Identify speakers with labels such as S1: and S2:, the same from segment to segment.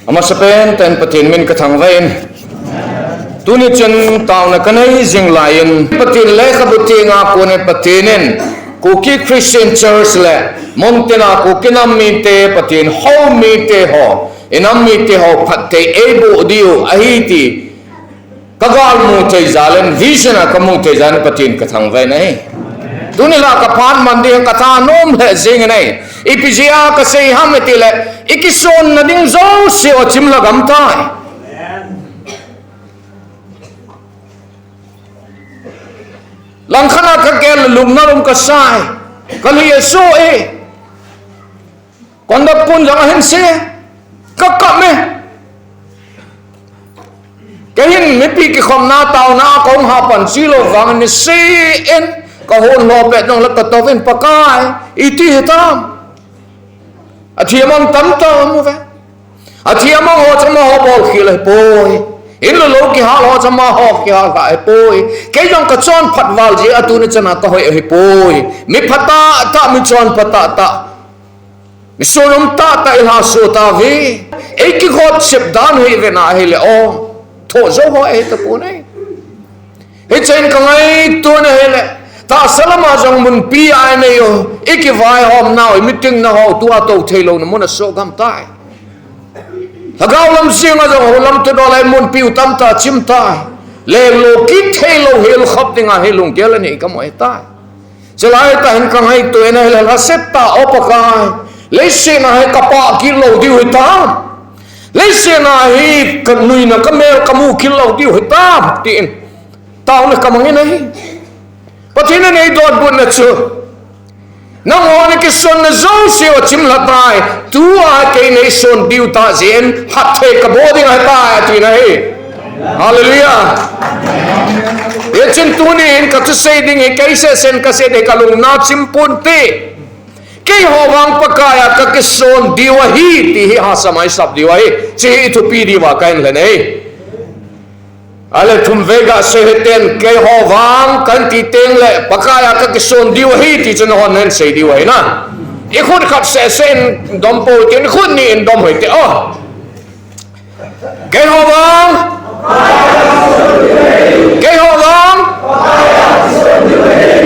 S1: ama sapen ten patin min kathang vein tuni chen taw na kanai jing lain patin le khabuti nga ko ne patinen Kuki Christian Church le montena kukinam mi te patin ho mi te ho inam mi te ho phatte ebo DIU AHI ti kagal mu te zalen vision ka mu te zan patin kathang vein ai tuni la ka phan mandi ka tha nom le jing nei ipizia ka sei hameti le ikison na ding zo se o chimla gam tai lang khana ka kel lum na rum ka sai ka li so e kon da pun jang hen se ka me ke hin me pi ki khom na taw na kong ha pan silo wang ni se en ka hon lo pe nong la ka to ven pakai iti hetam athiamang tam ta mu ve athiamang ho chama ho bol khil poi in lo ki hal ho chama ho ki hal ka poi ke jong ka chon phat wal ji atu ni chana ka hoi he poi mi phata ta mi chon pata ta mi sonom ta ta ilha so ta ve e ki got sep dan hoi ve na hele o tho zo ho e ta pu nei he chen ka ngai tu na hele ta salama jong mun pi ai ne yo iki vai hom now meeting na ho tu a to thelo na mun so gam tai hagaw lam singa jong ho lam to dolai mun pi tam ta chim tai le lo ki thelo hel khop dinga helung gel ni ka moi tai chelai ta hin ka ngai to ena la sep ta opakai le se na he ka pa ki lo di hu ta le se na hi ka nui na ka mel ka mu ki lo di hu ta tin tao na ka mangi nei patina nei dot bun na chu nang on ki son na zo se o chim la tai tu a ke nei son diu ta zen hat the ka bo ding ha ta ti na he hallelujah ye chin tu ni in ka tu sei ding e kai se sen ka se de ka lung na chim pun te ke ho wang pakaya ka ki son diu AHI ti hi ha samai sab diu AHI chi tu pi di wa kain le nei ale thum vega se heten ke ho wang kan ti teng le pakaya ka ki son diu AHI ti chen hon nen sei diu AHI na i khut khat se sen dom po tin khut ni in dom hoi te o ke ho wang ke ho wang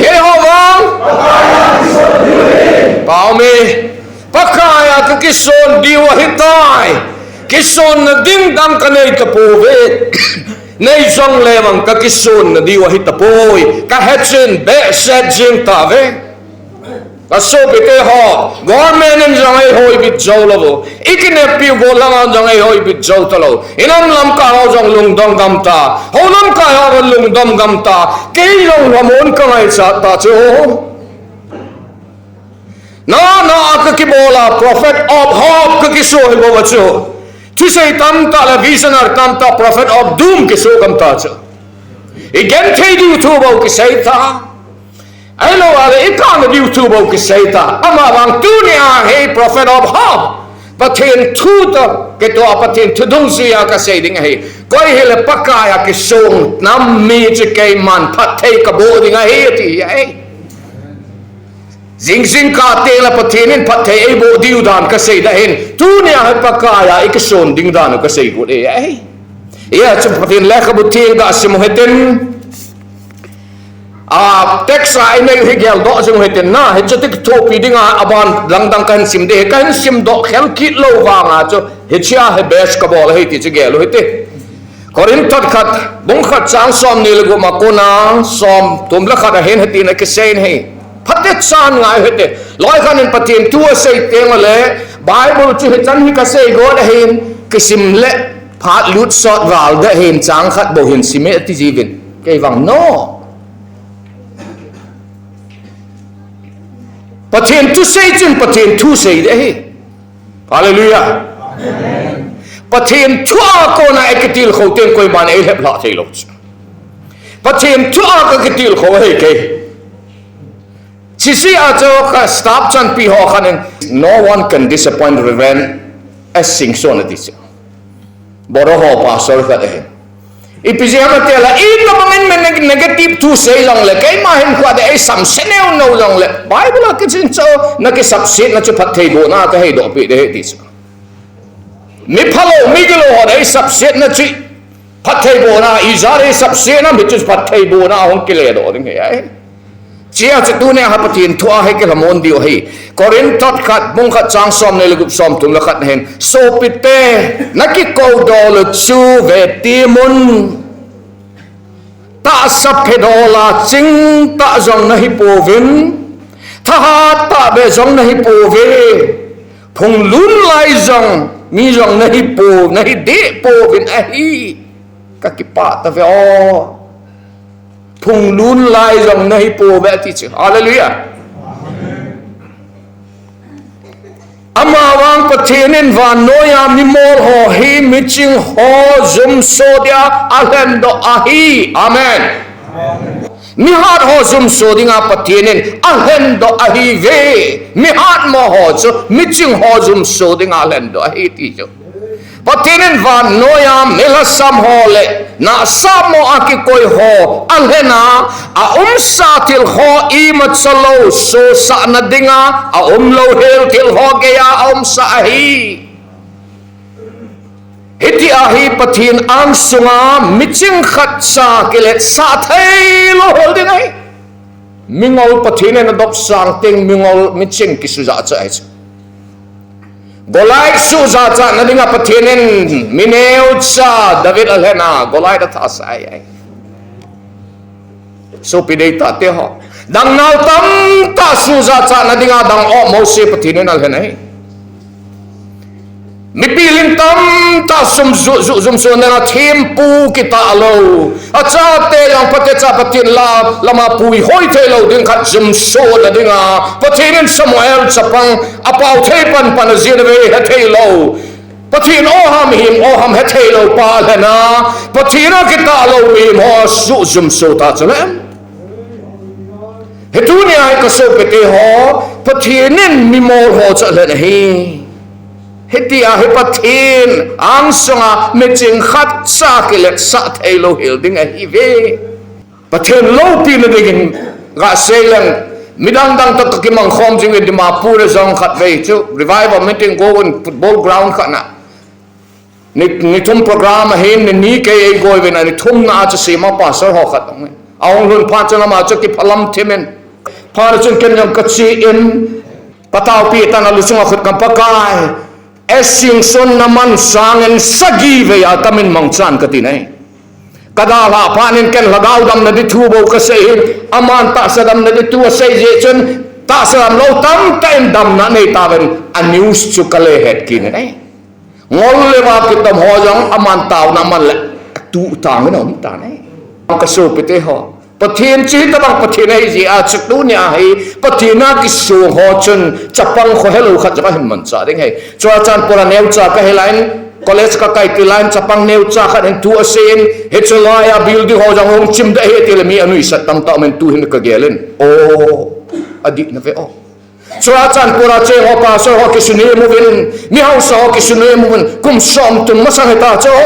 S1: ke ho wang pao me pakaya ka ki son diu AHI tai ki son na ding dam ka nei ta po ve nei zong le wang ka ki son na diu AHI ta poi ka hetchen be set jing ta ve ka so bite ho government en jang ai hoi bit zo lo ikine pi go lang jang ai hoi bit zo ta lo inam lam ka ho jong lung dong gam ta ho lam ka ho lung dong gam ta ke long ramon ka ngai sa ta chu na ka ki bola prophet of hope ka ki so hi bo chu tu sei tam ta la visioner tam ta prophet of doom ki so gam ta chu igen thei du thu bo ki sei ta ai lo ale ikan du thu bo ki sei ta ama wang tu ni a he prophet of hope pathen thu ta ke to pathen thu dong sia ka sei ding he koi hele pakaya ki song nam mi che ke man phat thei ka bo ding he ti ai zing zing ka te la pathin phat thei e bo diu dan ka sei da hen tu ni a pakaya ik son ding dan ka sei ko e ai ya chum pathin la ka bu te ga sim heten a teksa ai nei he gel do jung heten na he chatik thopi dinga aban lang dang kan sim de kan sim do khel kit lo wa nga cho he chia he bes ka bol he ti che gel hete korin tot khat bung khat chang som ni le go ma ko na som tum la khat hen heti na ke sein he phatet san ngai hete loi khan en patien tu sei teng le bible chu he chan hi ka sei go da hen ke sim le phat lut sot wal da hen chang khat bo hen sime ti jivin ke wang no patien tu sei chin patien tu sei de he hallelujah amen patien tu ko na ekitil kho ten koi ban e lep la thei lo patien tu ka ekitil kho he ke si a cho ka stop chan pi ho khanen no one can disappoint Reverend as sing so na dis boro ho pastor ka de ipizema te la ito mangen men negative tu sei lang le kai ma hen kwa de ai sam seneu no lang le bible ka chin cho na ke sab sit na chu phat thei bo na ka hei do pi de dis mi phalo mi gelo dai sab set na chi phat thei bo na izare sab se na mi chu phat thei bo na hong kile do ding ai chia chu tu ne ha patin thua he ke lamon dio hi korin tot khat bung khat chang som ne lugup som tum la khat hen so pit pe naki ko do lu chu ve ti mun ta sap phe dola ching ta jong nahi po vin tha ha ta be jong nahi po ve phung lun lai jong mi jong nahi po nahi de po vin ahi ka ki pa ta ve o phung lun lai jong nahi po be ti chi hallelujah ama wang pathenin van noya mi mol ho hi mi ching ho zum sodia alen do ahi amen mi hat ho zum sodinga pathenin alen do ahi ve mi hat mo ho chu mi ching ho zum sodinga alen do ahi ti chu pathenin van noya mela sam ho le na samo aki koi ho alhena a sa til ho I mat salo so sa na dinga a lo hel til ho ge ya sa ahi hiti ahi pathin ang sunga miching khat sa kilet sa thai lo hol dingai mingol pathin na dop sang ting mingol miching kisuza cha ai golai su za cha na dinga pathinen mineu cha David alhena golai da tha sai ai so pidei ta te ho dang nau tam ta su za cha na dinga dang o mo se pathinen alhena hi mi pilin tam ta sum zum so na them pu kita alo a cha te yang pate cha patin la lama pui hoi the lo ding khat zum so da dinga pathinen Samuel chapang apau the pan pan zinve he the lo pathin o ham he the lo pa lena pathina kita lo mi mo su zum so ta chalem he tu ni ai ka so pete ho pathinen mi mo ho cha le hi hiti a pathin ang songa meching khat sa kilet sa thailo hilding a hi ve pathin lo pin dingin ga selang midang dang ta ki mang khom jing di ma pura zong khat ve chu revival meeting go on football ground khana ni thum program hen ni KEI go ve na ni thum na cha se ma pastor ho khat ong aung lun pha chana ma cha ki phalam themen phar chun ken yang ka chi in pataw pi tan alu sunga khut kam pakai esing son naman sangen sagi ve ya tamin mangchan katinai kadala panin ken lagaw dam na dithu bo ka sei aman ta sadam na ditu sei je chun ta sadam lo tam time dam na nei tawen a news chu kale het kin nei ngol le wa kitam ho jong aman taw na man le tu tang no ta nei ka so pete ho pathin chi ta bang pathin ai ji a chuk tu nya hi pathina ki su ho chun chapang kho helo khat ja hin man cha ding hai chwa chan pura neu cha ka helain college ka kai ti line chapang neu cha khat en tu asen he chula ya building ho jang hong chim da he ti mi anui sat tam ta men tu hin ka gelen o adik na ve o chwa chan pura che ho pa so ho ki sune mu vin mi hau so ki sune mu vin kum som tum ma sa ta cho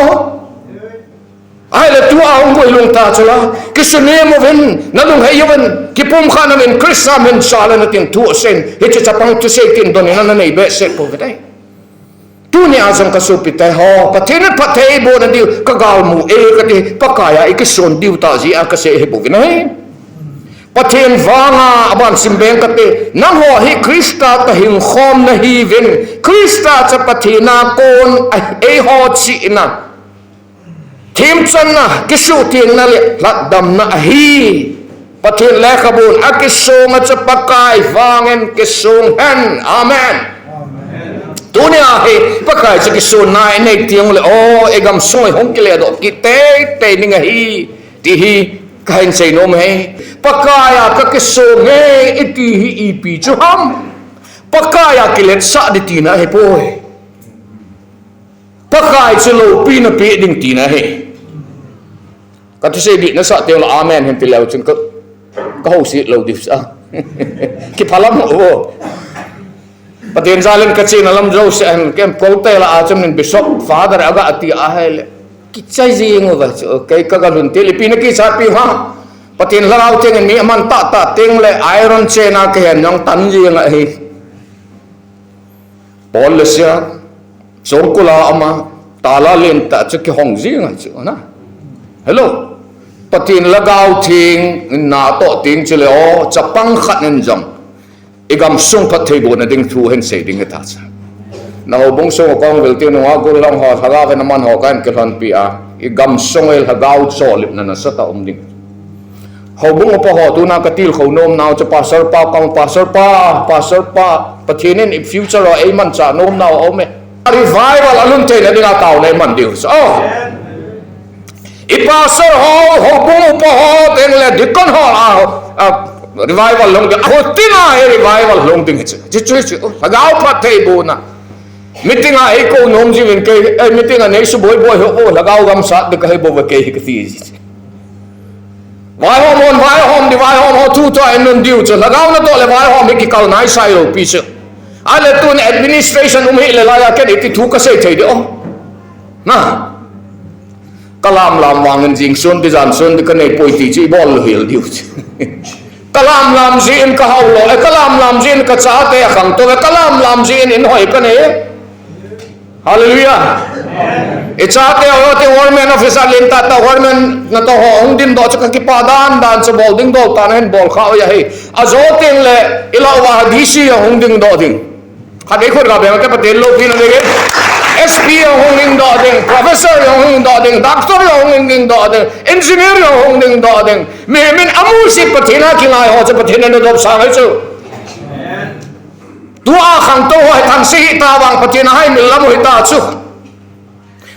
S1: ai là tu ao ngồi lung ta chala kisune mo ven na lung hai yoven ki pum khana men krista men sala na tin tu sen he cha pang tu se tin don na nei be se po vedai tu ni azam ka su pitai ho pathin pathei bo na diu ka gal mu e ka ti pakaya ikison diu ta ji a ka se he bo vinai pathin wanga aban simbeng ka te nang ho hi krista ta hing khom na hi ven krista cha pathina kon e ho chi na thêm chân na cái số tiền na lệ lạt đầm na hi pathin le khabun a cái số nga cha pakai vangen cái số hen amen tu ne a hi pakai cha cái số nai nei tiang le o egam soi hong ke le do ki te ni nga hi ti hi kain sei nom he pakai a ka cái số nge iti hi ipi chu ham pakai a ki let sa di ti na he poi pakai chelo pi na pi ding ti na he ka tu sei di na sa te la amen hen ti lau chun ka ho si lo di sa ki phalam o patin zalen ka chin alam jo se an kem polte la a chum nin bishop father aga ati a hele ki chai ji ngo va kai ka ga lun te li pi na ki sa pi ha patin la au teng mi man ta teng le iron che na ke hen nyong tan ji nga hi pol le sia song kula ama tala len ta chu ki hong jing chu na hello patin lagaw thing na to ting chile o chapang khat nen jong igam sung pathei bo na ding thu hen se ding ta cha na ho bong song kong vel tin wa gol long ho thaga ke naman ho kan ke han pi a igam song el hagaw cho lip na sa ta ding ho bong pa ho tu na ka til kho nom naw cha pastor pa kong pastor pa pathinin in future o ai man cha nom naw o me revival alun te na dinga taw na man diu so ipastor ho bong pa ho deng le dikon ho revival long de ho tina revival long ding chu hagaw pathei bo na meeting ai ko nom ji wen ke meeting a nei su boy ho lagaw gam sa de kai bo ke hi ti vai hom di vai hom ho tu to en nun diu chu lagaw na to le vai hom ki kal nai sai lo pi chu ale tun administration hi le la ya ke ti thu ka sei thei de o na kalam lam wangen jing sun di jan sun di ka nei poi ti chi bol hil diu kalam lam jin ka hau lo kalam lam jin ka cha te khang to kalam lam jin in hoi ka nei hallelujah ichate ho te government officer lenta ta government na to ho ong din do cha ki padan dan cha bol ding do ta nen bol kha ya he azo teng le ilawa dc ong ding do ding kha de khot ga be ka patel lo pin le sp ong ding do ding professor ong ding do ding doctor ong ding do ding engineer ong ding do ding me min amu si pathina ki ngai ho cha pathina no do sa hai chu tua khang to ho thang si ta wang pathina hai mil lam ho ta chu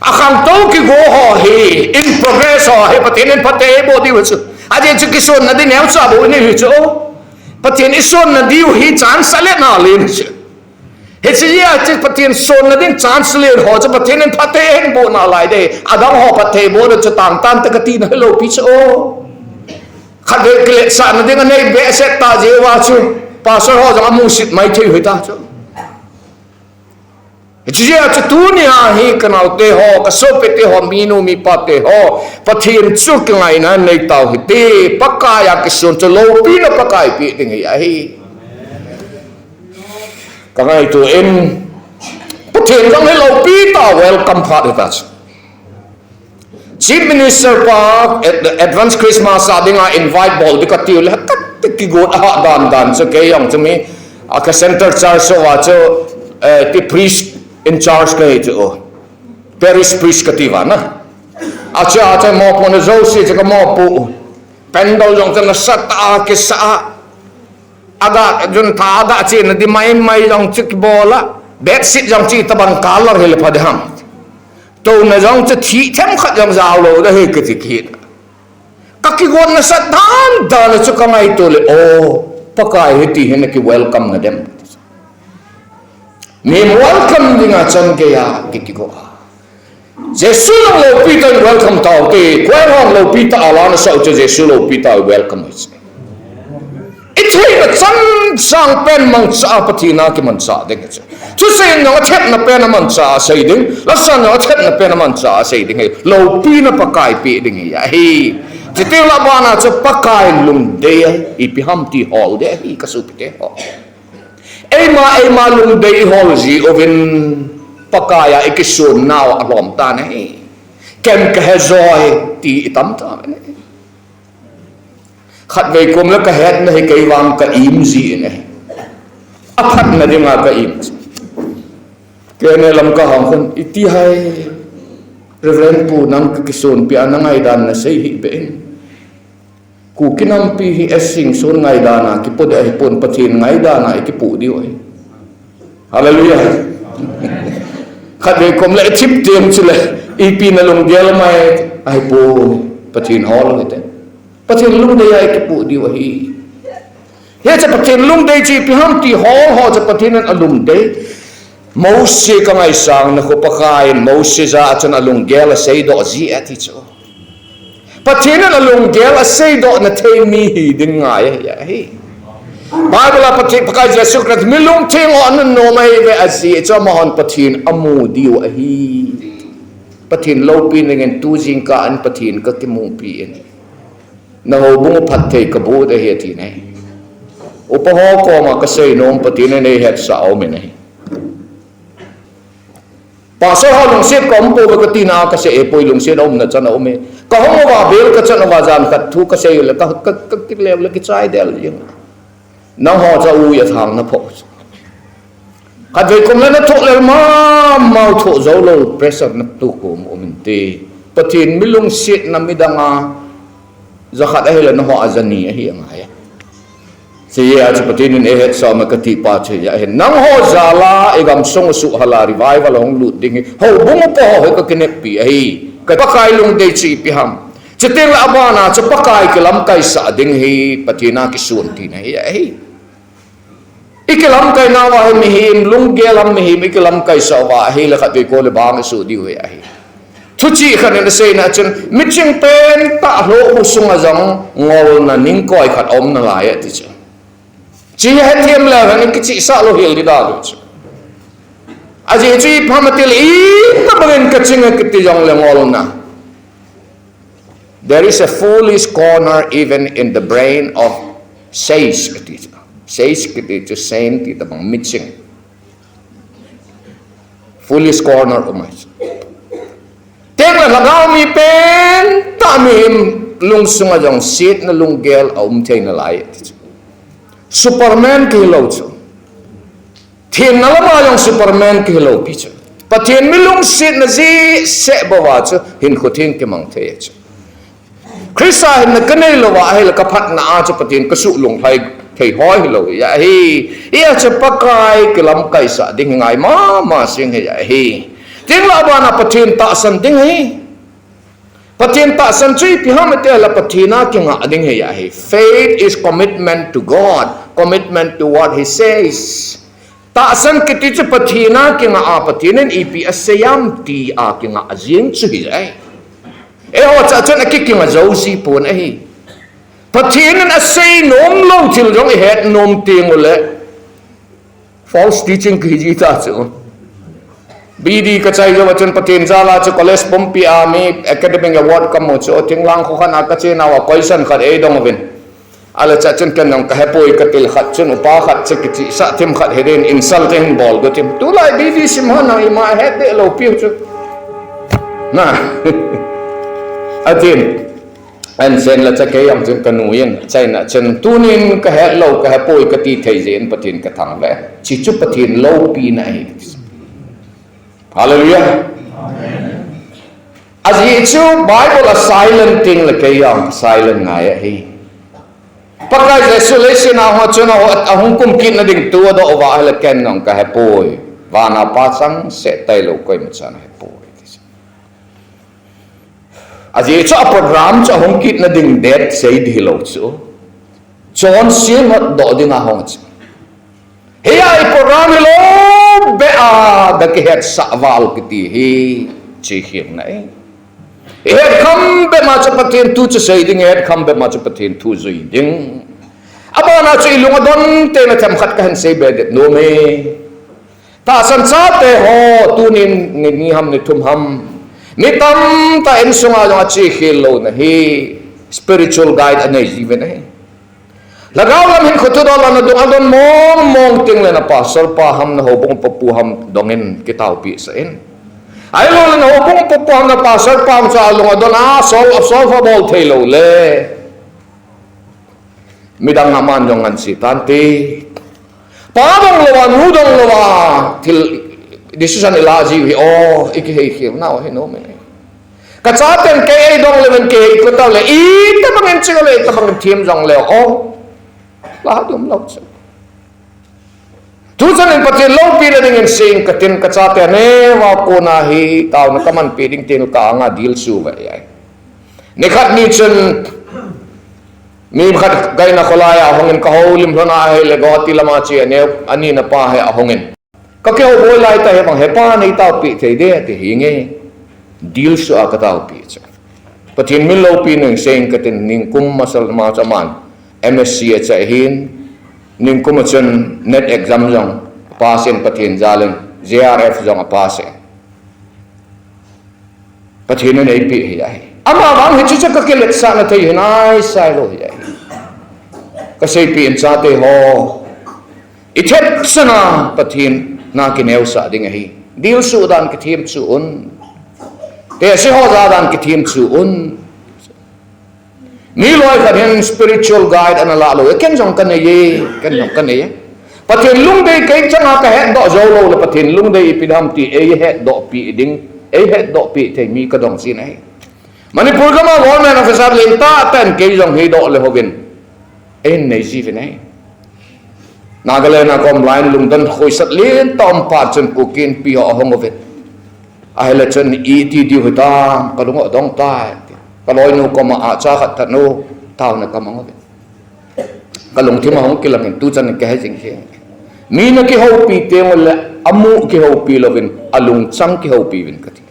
S1: akhang to ki go ho hi in progress ho hi patin in pate bo di hu aje chu ki son na di neu cha bo ni hu chu patin i son na di hi chance le na le chu he chi ya chi patin son na din chance le ho chu patin in pate en bo na lai de adang ho pate bo de chu tang tan ta ka ti na hello pi chu khade kle sa na ding nei be set ta je wa chu pastor ho jang amu sit mai thei hu ta chu chia cha tu ni ha hi kanal te ho ka so pe te ho minu mi pa te ho pathin chu ngai na nei tau hi te pakaya ki son cho lo pi na pakai pi ding ya hi ka ngai tu en pathin jong lo pi ta welcome pha de ta chief minister pa at the advance christmas sa dinga invite bol because ti la kat ki go dan so ke yong chumi ka center church so wa cho ti priest in charge ka ito parish priest kativa na acha mo po na zo si ka mo po pendol yung na sata ke sa aga jun tha aga chi na di mai yung chik bola bed sit yung chi taban color hil pa de ham to na yung chi thi them khat yung zaw lo da he ke ti ki ka ki gon na sa dan chu ka mai to le pakai hiti hen ki welcome na dem me welcome dinga chan ke ya kitiko jesu lo pita welcome tau te kwang lo pita ala na sa cho jesu lo pita welcome it hey na chan sang pen mang cha pathina ki man cha de ke chu se no thet na pen man cha sei ding la san no thet na pen man cha sei ding lo pi na pakai pi ding ya hi te te la bana cha pakai lum de I pi ham ti hol de hi ka su pi te ho ema lung dei hol ji ovin pakaya ikisun naw alom ta nei kem ka hezoi ti itam ta nei khat ve kum la ka het na hi kai wang ka im ji nei aphat na dinga ka im ke ne lam ka hang khun iti hai reverend pu nang kisun pi anangai dan na sei hi be Kuki nam pi hi esing son ngai dana ki pod ai pon pathin ngai dana ki pu di oi hallelujah khade kom le chip tem chule ip na lung gel mai ai pu pathin hol te pathin lung de ai ki pu di oi he cha pathin lung de chi pi ham ti hol ho cha pathin an alum de Mose ka ngai sang na ko pakai Mose za chan alung gel sei do ji ati cho pathina la lung gel a sei do na the mi hi ding ngai ya hi bible la pathi pakai jesu christ mi lung thing on no mai ve asi cha ma hon pathin amu diu a hi pathin lo pi ngen tu jing ka an pathin ka ki mu pi ni na ho bung phat the ka bu de he ti nei upaho ko ma ka sei nom pathin nei het sa o me nei pasal hal lung set ko umpo ba katina kasi epoy lung set na chana ume ka homo ba bel ka chana wa jan ka thu ka se yul ka level ki chai del yung na ho cha u ya thang na pho ka dei kum na thok le ma mau tho zo lo pressure na tu ko umin te patin milung set na midanga zakhat ahila na ho azani hi anga ya siya at patin in ehet sa makati pa che ya nang ho zala igam song su hala revival hong lut ding ho bungo po ho ka kinek pi ai ka pakai lung dei chi pi ham chetel abana che pakai kelam kai sa ding hi patina ki sun ti na ya hi ikelam kai na wa mi him lung gelam mi him ikelam kai sa wa hi la khat ko le bang su di we ai thu chi khan na sei na chen miching pen ta lo bu sunga jang ngol na ning koi khat om na la ya ti che chi ha thiam la han ki chi sa lo hil di da do che aji chi phamatil I ta bagen ka chinga ki ti jang le ngol na there is a foolish corner even in the brain of says kita same kita bang missing foolish corner of my tengah lagaw mi pen tamim lung sunga jong sit na lung gel tay na lai Superman ki lo chu thiên na lama yung Superman ki lo pi chu patien mi lung sit na zi se bawa chu hin khutin ki mang the chu Krista hin na kanay lo wa ahil kapat na a chu patien kasu lung hai thầy hỏi lo ya hi ia che pakai kelam kai sa ding ngai ma sing he ya hi ting la ba na pathin ta san ding hi pathin ta san chui pi ha mate la pathina ki nga ding he ya hi faith is commitment to God, commitment to what he says. Ta san ki ti che pathina ki nga a pathinen ipi asayam ti a ki nga azing chui ai e ho cha chen ki nga zo si pun ai pathinan asay nom lo til jong het nom ting ole false teaching ki ji ta chu bidi ka chai jo wachan pathin jala chu college pompi ami academic award kam mo chu ting lang kho khan ka che na wa question khat e dong vin ala cha chen kan nong ka hepoi ka til khat chen upa khat che ki sa them khat heden insulting bol go tim tu lai bidi sim ha na ma het de lo piu chu na atin anh sen là chắc cái ông chân canu yên chạy na chân tunin cái hết lâu cái hết bôi cái ti thấy diện patin cái thằng vẽ chỉ chúc patin lâu pi này hallelujah as ye chu Bible là silent thing là cái ông silent ngay ấy pakai resolution nào họ chân họ hong kum kin na ding tua do wa là ken ông cái hết bôi và na pa sang sẽ tay lâu coi một san hết bôi aje cho program cho hong kit na ding det sei di lo chu chon sim hot do ding a hong chu he ai program lo be a da ke het sa wal kiti hi chi khim nai he kham be ma cha patin tu chu sei ding he kham be ma cha patin tu zui ding aba na chu ilung don te na tham khat ka han sei be det no me ta san sa te ho tu nin ni ham ni thum ham ni tam ta en sunga lo chi khilo na hi spiritual guide anai even hai lagaw lam hin khutu do la na dong adon mong ting le na pastor pa ham na hobong papu ham dongin kitaw pi sa en ai lo na hobong papu ham na pastor pa sa lo adon sol fa bol thelo le midang aman dong an si tanti pa dong lo nu dong lo til decision ilaji hi iki hei khim na he no me ka chaten KEI dong le men KEI ko taw le I ta bangin chi le ta bangin thim jong le la dum lo cha tu chan en patin lo pi le ding en sing ka tin ka chaten ne wa ko na hi taw na kaman pi ding tin ka nga deal su ba ai ne khat ni chen mi khat gai na kholaya hongin ka holim hlona he le go ti lama chi ne ani na pa he hongin ka kêu bôi lại tay bằng hết pa này tao bị thấy đấy thì hình nghe deal số cái tao bị chứ, bắt thiên mình lâu pin những sen cái tin những cung masal ma chaman MSc chạy hin những cung chân net exam dòng passin bắt thiên ra lên JRF dòng passin bắt thiên này bị vậy, ama bang hết chứ cái lệch sang là thấy này sai rồi vậy, cái xây pin cha te ho, ít hết sana bắt thiên na kineu sa ding hi ดีลสูดันกิทีมสูนแต่สิฮอซาดันกิทีมสูนมีลอยกันเห็น spiritual guide อันละเลยเก่งจังกันเนี่ยปะเทนลุงได้เก่งจังก็เห็นดอกโจโลเลยปะเทนลุงได้พิธามตีเห็นดอกปีดิ้งเห็นดอกปีเทมีกระดองสินะมันนี่พูดกันมาวันนั้นฟิสาร์เลนตาแต่เก่งจังให้ดอกเลยฮะวินในสิฟินะนากาเลนากอมไลน์ลุงดันคุยสัตเลี้ยนตอมปาจันกุกินปีอ่องวินไอ้ละจันอีที่ดิวหิตากระลุงอดองตายกลอยนูก็มาอาชาขัดนูเท่านั้นก็มังว่าก็ลงที่มาห้องกิลังตูจันก็ให้จริงๆมีนักที่เขาปีเตียงวันละอามุที่เขาปีละวินอาลุงจังที่เขาปีวินกันที่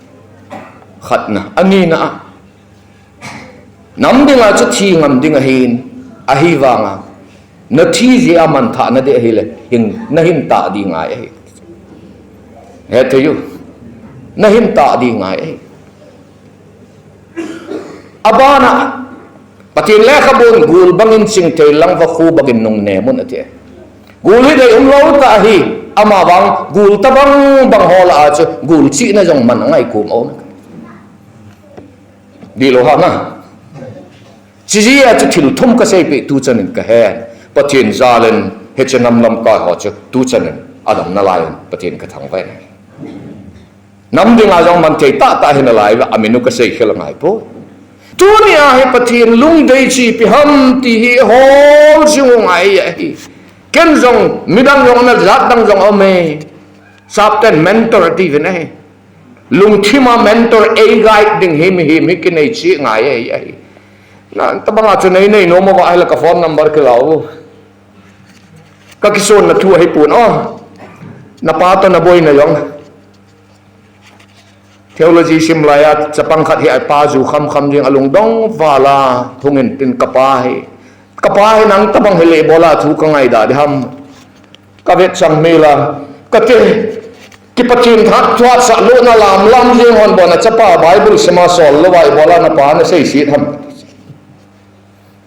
S1: ขัดนะอันนี้นะน้ำดิ่งอาจจะที่งำดิ่งอาหินอาหิวางนาทีที่อามันท่านาเดอาหิเลยหินนาหินตาดีง่ายเฮ้ยเที่ยวนาหินตาดีง่ายabana patin le khabun gul bangin sing te lang va khu bagin nong ne mun ate gul hi dei umlo ta hi ama bang gul ta bang hol a chu gul chi na jong man ngai kum om di lo ha na chi ji a chu thil thum ka sei pe tu chanin ka he patin zalen he chanam lam ka ho chu tu chanin adam na lai patin ka thang vai nam ding a jong man te ta hi na lai aminu ka sei khel ngai po dunia he patin lung dei chi pi ham ti hi hol jung ai ai ken jong midang jong na zat dang jong ome sapten mentor ti vene lung thima mentor a guide ding him ki nei chi ngai ai na tabanga chu nei no mo ai la ka phone number ke lau ka kison na thu hai pun na pa to na boy na yong theology simlaya chapang khat hi pa ju kham jing alung dong wala thungin tin kapai nang tabang hele bola thu ka ngai da ham ka vet sang mela ka te ki patin that thwa sa lo na lam jing hon bona chapa bible sema sol lo wai bola na pa na sei si tham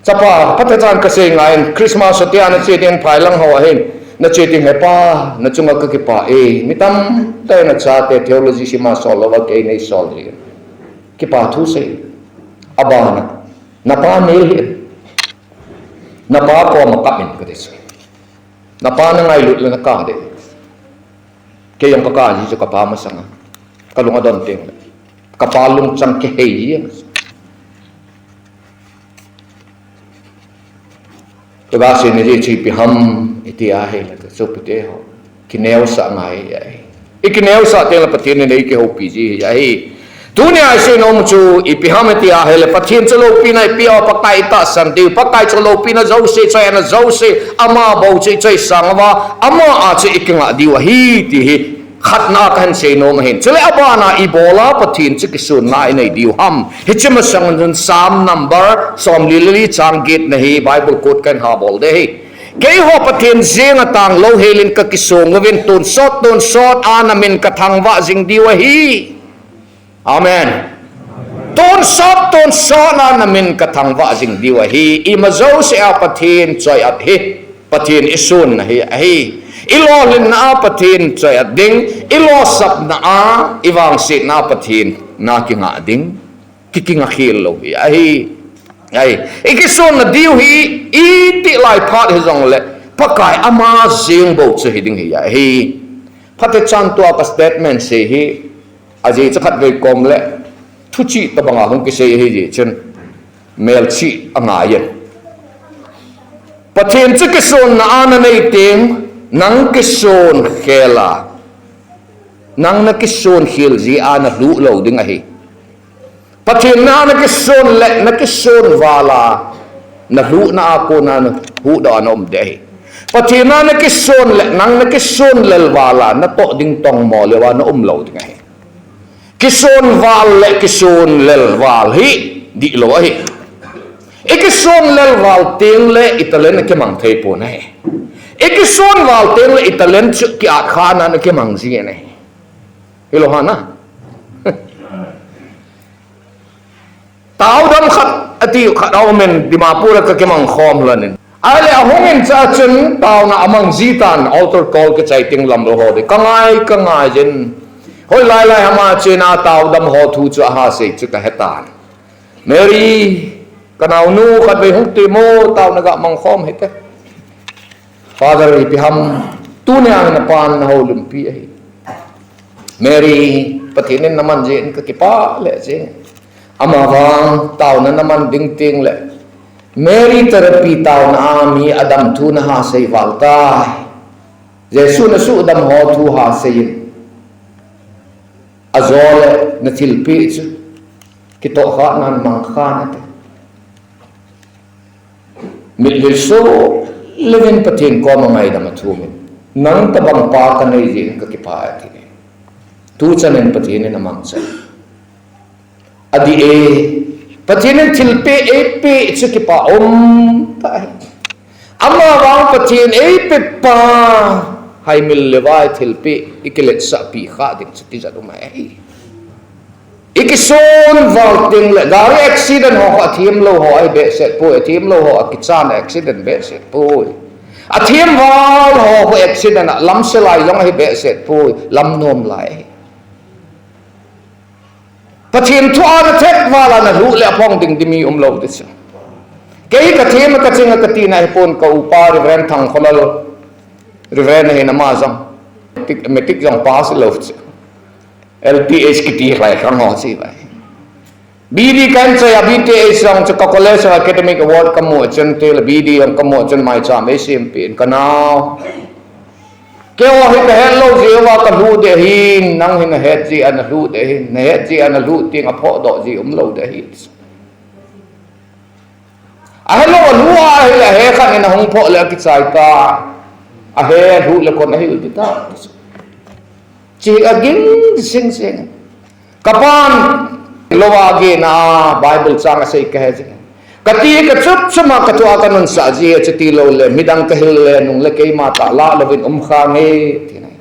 S1: chapa patatan ka sei ngai christmas sotia na che den phai lang ho hen na che ting he pa na chunga ka ki pa mitam te na cha te theology sima sol wa ke nei sol ri ki pa thu se abana na pa nil hi na pa ko ma kapin ka des na pa na ngai lut le na ka de ke yang ka ji ka pa ma sanga ka lunga don ting ka pa lung chang ke hei to ba se ni chi pi ham iti a he la so pute ho kineu sa ngai ai ikineu sa te la patin nei ke ho pi ji ai dunia se no mu chu ipi ham iti a he la patin chalo pi nai pi o pakai ta san di pakai chalo pi na zo se chai na zo se ama bo che chai sang wa ama a che ikinga di wa hi ti hi khat na kan se no ma hin chale abana ibola patin chi kisun nai nei di ham hi chima sang nun sam number som lili chang git na hi bible quote kan ha bol de hi ke ho patin zinga tang lo helin ka kisong ngawin ton sot anamin ka thangwa jing di wa hi amen ton sot anamin ka thangwa jing di wa hi imazo se a patin choi at hi patin isun na hi ilo lin na patin choi at ding ilo sap na iwang si na patin na kinga ding kikinga khil lo hi ai ikison na diu hi iti lai phat he jong le pakai ama jing bo che hiding hi phate chan to pa statement se hi aji chakhat ve kom le thu chi ta banga hong ki se hi ji chen mel chi anga yen pathen che kison na ana nei ting nang kison khela nang na kison khil ji ana lu lo ding a hi pathin na kison le na kison wala na hu na ako na hu da anom de pathin na kison le nang na kison lel wala na to ding tong mo le wa na lo ding ai kison wal le kison lel wal hi di lo hi ikison lel wal ting le italen ke mang thei po na ikison wal ting le italen chu ki a khana na ke mang ji ne hilo hana tao dam khat ati khat au men dimapura ka kemang khom lanin ale ahongin cha chen tao na amang zitan altar call ke chaiting lam lo ho de kangai jen hoi lai lai hama chena tau dam ho thu chu ha se chu ka hetan Mary kanau nu khat ve hung ti mo tau na ga mang khom hete Father ri piham tu ne ang na pan na ho lum pi ai Mary patinin naman jen ka kipa le je ama wang tau na naman ding ting le Mary therapy tau na ami adam thu na ha sei walta Jesu na su dam ho thu ha sei azole na tilpi chu kito kha nan mang kha na te mil so leven patin ko mangai dam thu min nang tabang pa ka nei ji ka kipa ti tu chanen patin na mang cha adi e patin tilpe e pe chu kipa pa amma wang patin e pe pa hai mil lewai tilpe ikilet sa pi kha ding chu ti za du mai ikison valting le gari accident ho ka thim lo ho ai be set po thim lo ho akichan accident be set po a thim wal ho accident lam selai long ai be set po lam nom lai pathim thu an tek wala na lu le phong ding dimi lo de cha kei ka thim ka chinga ka ti na pon ka upa ren thang kholal ren he na ma jam metik jang pass lo cha LPH kiti lai kan ho si bai BD kan cha ya BTH jang cha college academic award kamo chen tel BD ang kamo chen mai cha me sim pin kanao ke wa hi ka hello ji wa ka lu de hin nang hin het ji an lu de hin ne het ji an lu ting a pho do ji lo de hi a hello lu a he khan in hong pho le ki chai ta a he lu le kon hi ti ta chỉ agin sing sing kapan lowa ge na Bible chang sei ka he kati ka chup chuma ka tu akan sa ji chiti lo le midang ka hil le nung le kei ma ta la lovin kha nge tinai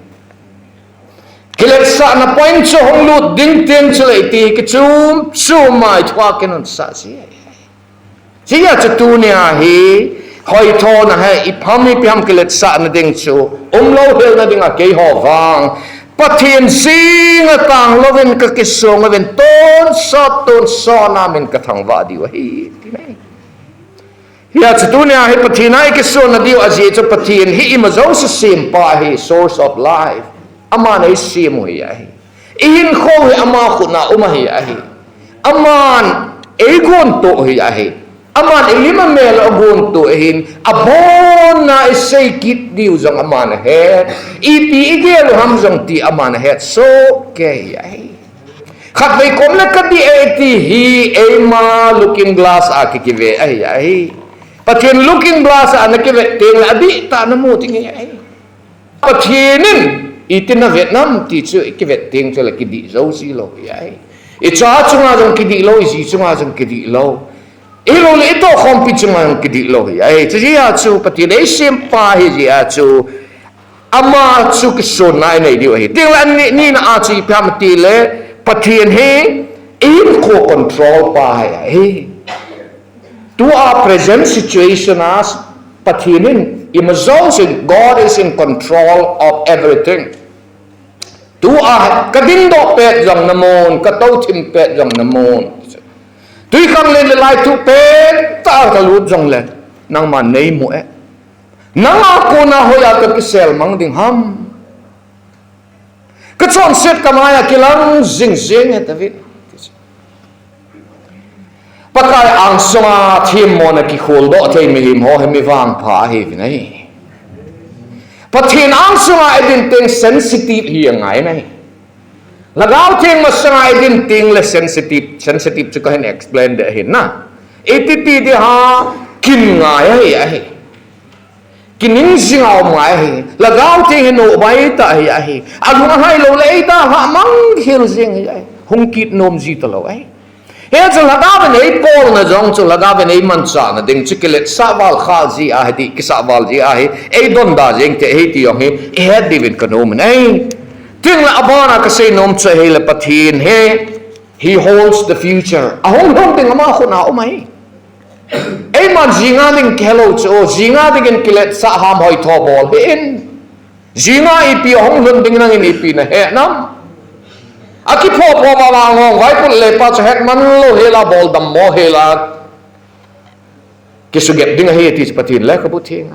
S1: kilet sa na point so hong lu ding ten chule ti ki chum mai thwa kenon sa ji ji ya chu ne a hi hoi tho na he I phami piam kilet sa na ding chu lo hel na ding a kei ho wang pathian sing tang lovin ka kisong lovin ton so namin ka thang wa di wa hi tinai ya chutunia hi pathinai kisong na diu aji chu pathian hi imazo sa sim pa hi source of life ama nei sim hi hi in kho hi ama khuna hi hi aman egon to hi hi aman ilima mel agon to hin abon na isay kit diu jang aman het ipi igel ham jang ti aman het so ke ai khat vai kom la ka di eti hi ema looking glass a ki ve ai pathin looking glass a na ki ve teng la di ta na mu ting ai pathinin itin na Vietnam ti chu ki ve teng chu la ki di zo si lo ai I cha chunga jang ki di lo si chunga jang ki di lo ilo le ito khompi chungang kidi lo hi ai chi ya chu pati le sim pa hi ji a chu ama chu ki son nai nei di hi ting la ni na a chi pham ti le pathian he in co control pa hi to our present situation as pathianin imazon God is in control of everything to our kading do pet jang namon ka to thim pet jang namon tuy khang lên lại thu pen ta ka lut jong le nang man nei mu e nang a ko na hoya ka kisel mang ding ham ka chon set ka maya kilang jing he david pakai ang songa thim mo na ki khol do thei mi him ho he mi wang pha hi nei pathin ang songa edin teng sensitive hi ngai nei lagaw ting masangay din ting le sensitive chu ka hin explain de hin na etiti de ha kin ngai ai kinin singaw mai hi lagaw ting no bai ta ai alung hai lo le ta ha mang hil sing ai hung kit nom ji ta lo ai he chu lagaw nei pol na jong chu lagaw nei man cha na ding chikelet sawal kha ji a di kisawal ji a ei don da jeng te he ti yong he divin kanom nei ting la abana ka say nom cha he le pathin he holds the future a hong ting ma khuna umai ei man jinga ding kelo cho jinga ding kilet sa ham hoi tho bol in jinga ipi hong ding nang in ipi na he nam aki pho ma ngong vai pun le pa cha het man lo hela bol dam mo hela ki su get ding he ti patin le ka bu thing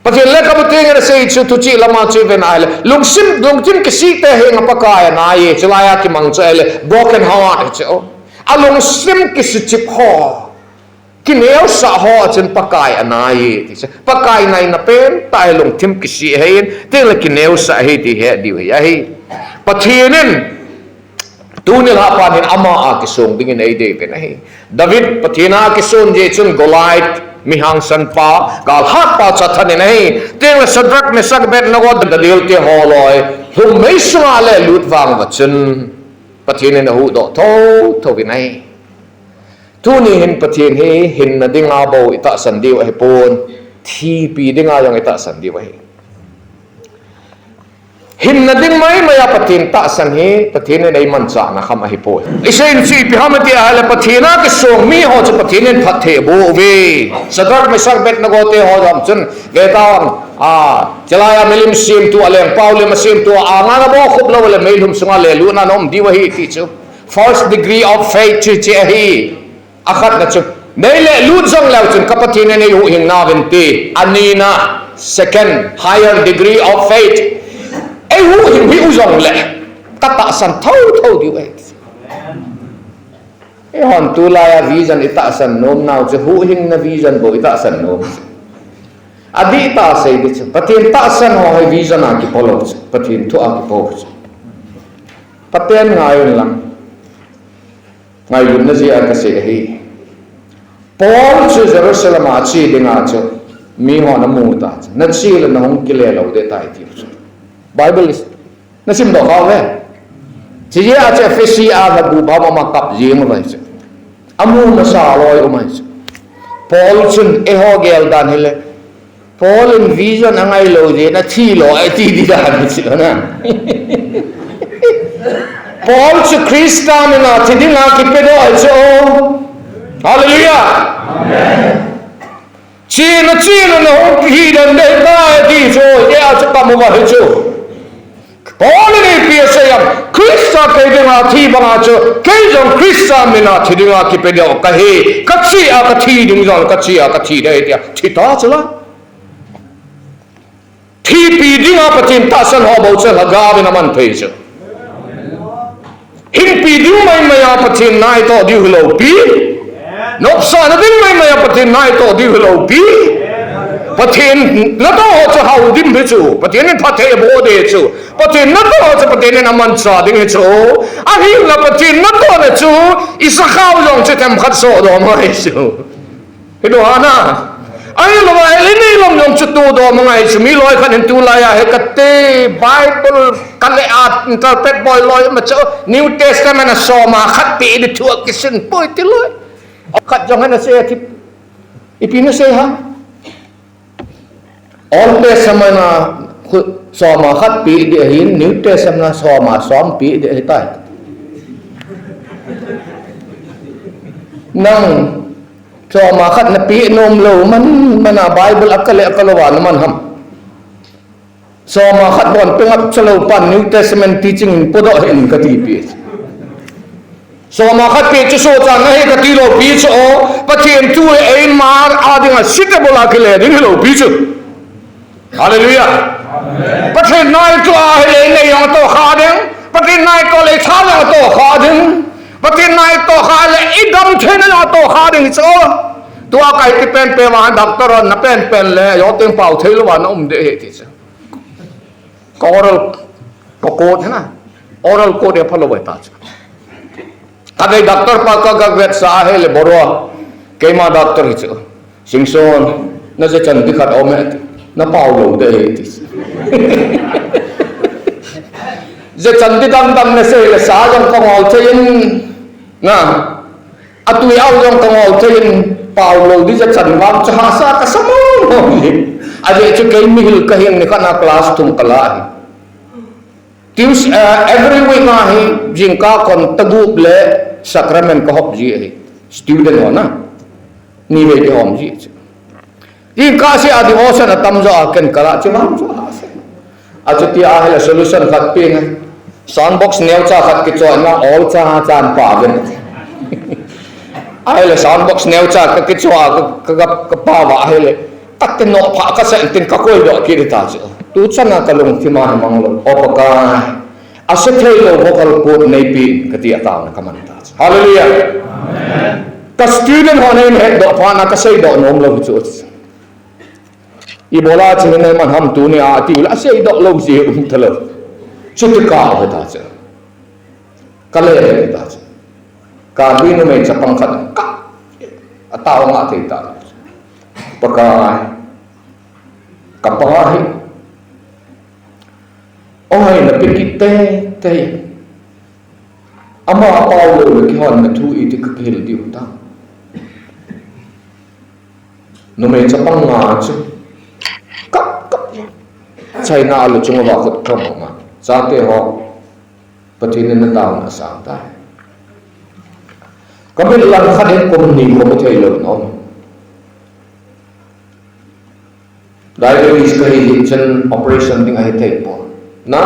S1: patin le ka bu thing ra sei chu tu chi lama chu ven ai lungsim ki si te he nga pakaya na ye chlaya ki mang cha le broken heart chu alung sim ki su chi pho ki neo sa ho chen pakai anai ti se pakai nai na pen tai long thim ki si hein te le ki neo sa he ti he di ya hi pathinin tunil ha panin ama a ki song ding nei de pe nahi david pathina ki son je chun golait mihang san pa gal hat pa cha than nei te le sadrak me sak bet na god da dil te ho loi hum mai swa le lut wang wa chun pathinin hu do tho vi nai tu ni hin pathin he hin na dinga bo ita san diu he pon thi pi dinga yang ita san diu he hin na ding mai maya pathin ta san he pathin nei man cha na kham he po isen si pi hamati ala pathina ke song mi ho cha pathin phathe bo ve sadrak me sar bet na go te ho jam chun ve taon chalaya melim sim tu aleng paule masim tu anga na bo khub lo le meilhum sunga le lu na nom diu hi ti chu first degree of faith chi hi akhat na chu nei le lut jong lau chun kapathin ne hu hing na venti anina second higher degree of faith ai hu hing hi jong le ta ta san thau diu ai ai hon tu la ya vision ita san nom nau chu hu hing na vision bo ita san nom adi ta sei de chu pathin ta san ho hai vision a ki polo pathin thu a ki po pathen ngai lang ngai yun na siya kasi hi Paul chu Jerusalem a chi dinga chu mi ho na mu ta na chi la na hong kile lo de tai ti Bible is na sim do ha ve chi ya che fesi a ga bu ba ma kap ji ma mai chu amu na sa loi o mai chu Paul chun e ho gel dan hele Paul in vision angai lo je na thi lo ai ti di da ni chu na Paul chu Krista me na thi dinga ki pe do ai chu hallelujah amen chi na no hi dan de ta di chu ya chu ka mo ba hi chu Paul ni pi se yam Krista ke dinga thi ba nga chu ke jong Krista me na thi dinga ki pe do ka he ka chi a ka thi ding jong ka chi a ka thi de tia thi ta chu la thi pi dinga patin ta san ho bo che la ga be na man phei chu hin pi ding mai maya pathin nai to di lo pi nop sa na ding mai maya pathin nai to di lo pi pathin na to ho cha hau dim be chu pathin ni phathe bo de chu pathin na to ho cha pathin na man sa ding chu a hi la pathin na to na chu isa khau long che tam khat so do mai chu hi do ana ai lo ba ele ni long yong chu tu do mangai chu mi loi khan tu la ya he katte Bible kale at interpret boy loi ma chu New Testament na so ma khat pi de thu kisin boy ti loi khat jong na se ti ipi na se ha Old Testament na so ma khat pi de hin New Testament na so ma som pi de he tai nang so ma khat na pi nom lo man mana Bible akale akalawa naman ham so ma khat bon pengap chalo pan New Testament teaching podo hin ka ti pi so ma khat pe chu so cha na he ka ti lo pi so pathian tu e mar adinga suitable akile ding lo pi chu hallelujah amen pathian nai tu a he le yo to kha ding pathian nai ko le cha la to kha ding pathian nai to kha le idam thena la to kha ding so tua kai ti pen pe ma doctor na pen le yo teng pau thei lo wa na de he ti cha oral code है ना oral code ये follow होता है अगर डॉक्टर पाक का गैर साहे ले बोरो कई माँ डॉक्टर ही चो सिंगसोन न जे चंद दिखा ओ में न पाव लो दे थी जे चंद दम ने से ले साजम का मौल थे इन ना अतु याव जम का मौल थे इन पाव लो दी जे चंद वाम चहासा का समूह अजे चु कई मिहिल कहिंग ने का क्लास तुम कला है every week ahi jingka kon tagu ble sacrament ko hop ji hi student ho na ni ve ke hom ji jingka se adi osan atam jo aken kala chimam jo ase ajati ahla solution khat pe na soundbox neo cha khat ki choi na all cha chan pa ben ai le soundbox neo cha ka ki chwa ka pa wa ai le tak te no pha ka sen tin ka koi do ki ta chu tu chana ka lung thima ha mang lo opaka ase thei lo vocal code nei pi ka ti ata na ka man ta hallelujah amen ka student honen head do pha na ka sei do nom lo chu ibola chine man ham tu ne a ti la sei do lo si thalo chu ti ka ho ta cha ka le ta cha ka bi no me cha pang khat ka ata nga thei ta paka kapahi oi na pikite te ama paulo le ki hon na thu I ti ka khel di ta no me cha pang nga chu kap China lu chung wa khut kham ma sa te ho patin na ta na sa ta ka be lan khaden ko ni ko be thei lo no diabetes ka hi operation ding ai thei po na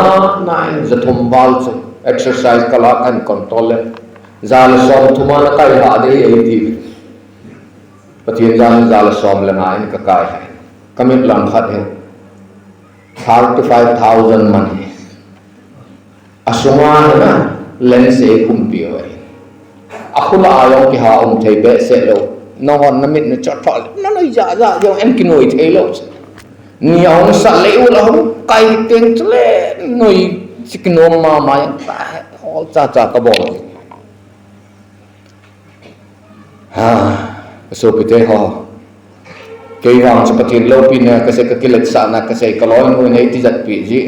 S1: zathum bal che exercise kala kan control zal som thuma na kai ha de ai ti pathian zal som la ngai ka kai kamit lam khat he 35,000 money asuma na lens e kumpi ai akula ayong ki ha thei be se lo no hon na mit na cha thol na noi ja yo em ki noi thei lo ni ông sa leu la hom kai teng tle noi siknom ma ma ta hol cha ka bo ha so pite ho kei wang seperti lo pin ka se ka kilat sa na ka se ka lo no nei ti jat pi ji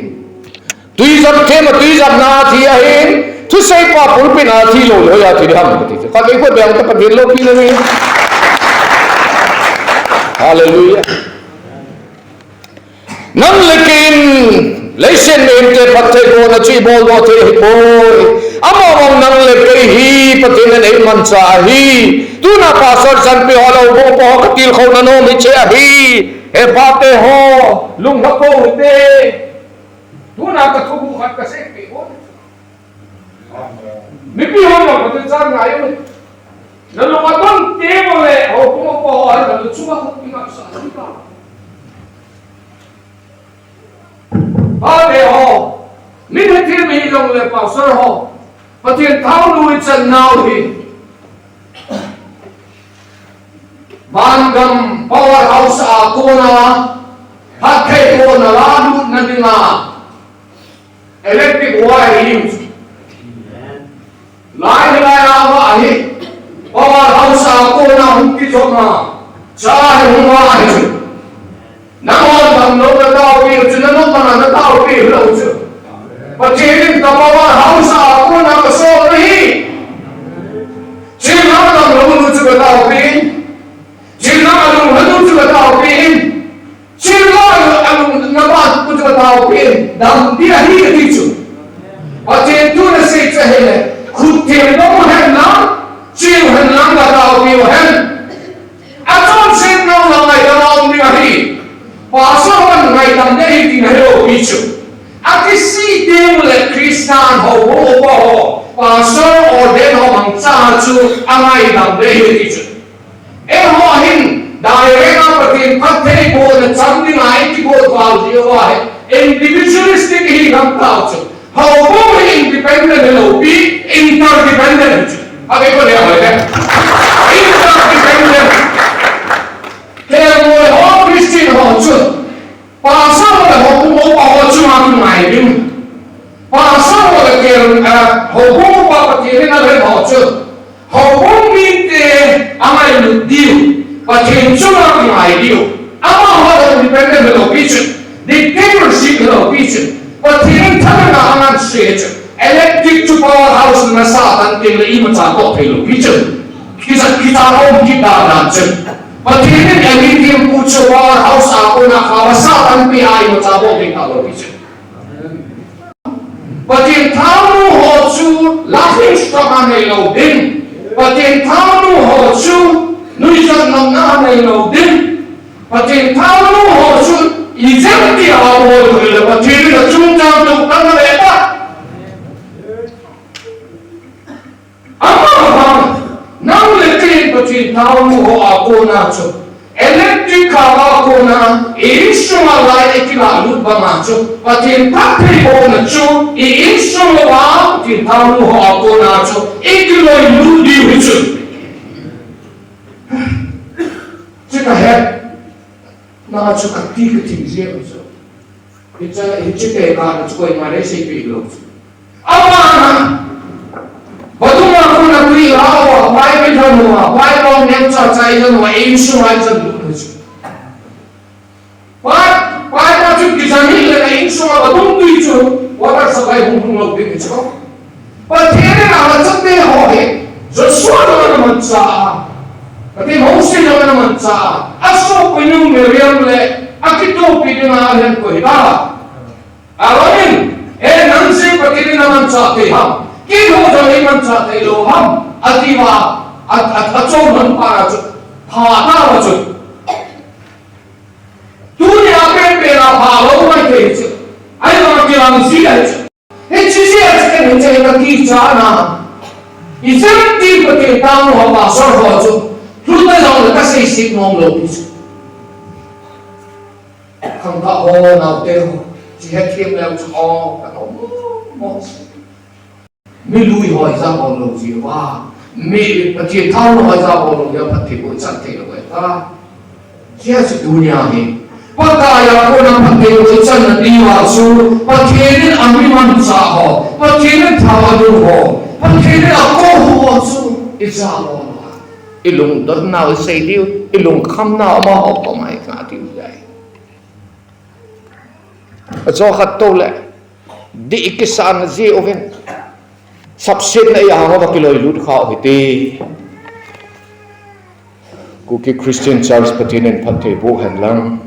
S1: tui jat the ma tui jat na thi a hin tu sei pa pul pin a thi lo ya thi ham ka ti ka ke ko bang ta pa lo pin ni hallelujah nang lekin leisen em te pathe ko na chi bol do the boy amo mong nang le pe hi patin nei man cha hi tu na pastor san pe holo bo po ka til kho na no mi che hi e pa te ho lung na ko te tu na ka thu khat ka se pe ho mi pi ho no ka te cha ngai yo na lo ma ton te mo le ho ko po ho na lu chu ma ko pi ma sa ni ka Ade ho, ni the team hi long le pastor ho, patien thao lui chân nào hi, Vangam powerhouse a kona, hat kei kona ladu na dinga, electric wire use, lai awa hi, powerhouse a kona hukki jona, chahe huwa hi. Namon bang no na tao pi chu na no na tao pi lo chu pathin ka power house a ko na ka so ri chin na na lo nu chu ka tao pi chin na lu hanu chu ka tao pi chin na lu na ba chu ka tao pi dam di hi ti chu pathin tu na se che hele khut the no hen na chin hen na ka tao pi hen a chon sin no na mai da ong di hi pastor man ngai tam de hi tin hero bichu akisi de le Christian ho ho pastor order ho mang cha chu angai tam de hi bichu e ho hin direct patin pathe ko na chamdi ngai ki ko wal dio wa individualistic hi ham ta chu ho ho independent lo bi interdependent age ko le ho le interdependent ke mo ho Christian ho chu pastor le ho ko ho chu ma ku ngai dim pastor le ke ho ko pa patin na le ho chu ho ko mi te amai lu diu patin chu ma ku ngai diu ama ho independent lo bi chu dictatorship lo bi chu patin tha na anan se chu electric to power house na sa tan te le I ma cha ko thei lo bi chu kita ro ki da na chu patin everything pu chu power house a ko na kha sa tan pi ai ma cha bo ki ta lo bi chu patin thau ho chu laughing stock an nei lo din patin thau ho chu nui jan nam na nei lo din patin thau ho chu I jam ti a ho le patin da chung jam tu kan le ta til thao mu ho ako na chu electric car ako na instrument light ekila lut ba ma chu patin pathei ho na chu instrument wa til thao mu ho ako na chu ekilo lut di hu chu chika he na chu ka ti ka ting je chu it's a car chu ko ma re sei pi lo amana Baduma kuna kui hawa, why we don't know, why long nem cha chai don't know, aim so right to do this. Why not you design it aim so badum kui chu, what are sabai hum lo big chu. But here na cha te ho he, jo so na man cha. But in ho se na man cha, aso pinu meriam le, akito pinu na hen ko ida. Awain, nan se patini na man cha te ha. Khi ho cho lấy man cha te lo ham atiwa achon man para chu pha ta wa chu tu ni ape pe la pha lo mai te chu ai ma ki lang si ai chu he chi si ai ke ni che ka ki cha na i chen ti pa ke ta mo ba so ho chu tu ta lo ka sei si ngom lo chu khang ta ho na te ho chỉ hết thêm leo chu o ka no mo mi lui hỏi ra bọn lồng gì wa mi bạch thiên thao hỏi ra bọn lồng ya bạch thiên bội chặt thế rồi ta chia sẻ dunia hi pakaiya ko na bạch thiên bội chặt là đi vào su bạch thiên nên ami man sa ho bạch thiên nên thao du ho bạch thiên nên ako ho su isa ho ilung đốt nào xây điêu ilung khăm nào mà học có mai cả điều vậy cho khát tô lệ đi cái sàn gì oven sắp xếp này hàng hoa kilo lút khao thì ti Kuki Christian Church patin en phathe bu han lang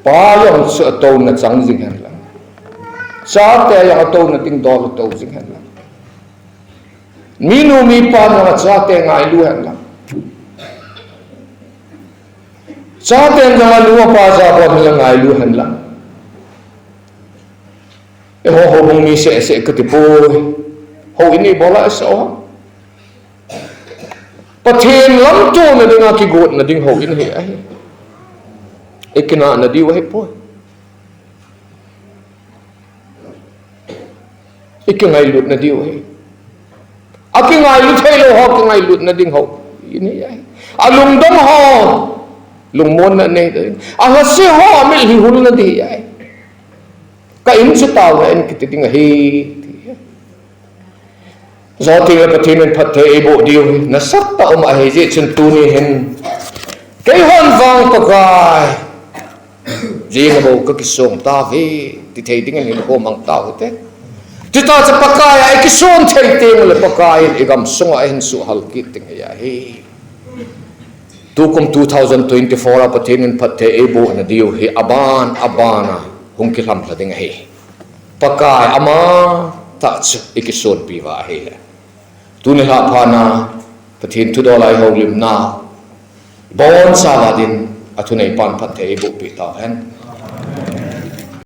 S1: pa yang su to na chang jing han lang cha te yang to na ting do to jing han lang minu mi pa na cha te ngai lu han lang cha te ngai lu pa ja bo na ngai lu han lang ho bông mi sẽ cái tipo ho ini bola sao pathen lam cho na dinga ki got na ding ho in he ai ekina na di wa he po ekingai lut na di wa he akingai lut he lo ho kingai lut na ding ho in he ai alung dong ho lung mon na ne a se ho mi hi hul na di ai ka in chu taw en ki ting hi zo ti la pathin en phat the e bo diu na sak ta a he je chun tu ni hen kai hon wang ka kai ji na bo ka ki som ta ve ti thei ding en ho mang ta te ti ta cha pakai ai ki som thei te le pakai e gam song a hen su hal ki ting ya hi tu kum 2024 a pathin en phat the e bo na diu hi abana hung ki lam la ding he pakai ama ta chu ikison pi wa he tu ne ha phana pathin thu do lai ho lim na bon sa wa din athunai pan phat the bu pi ta hen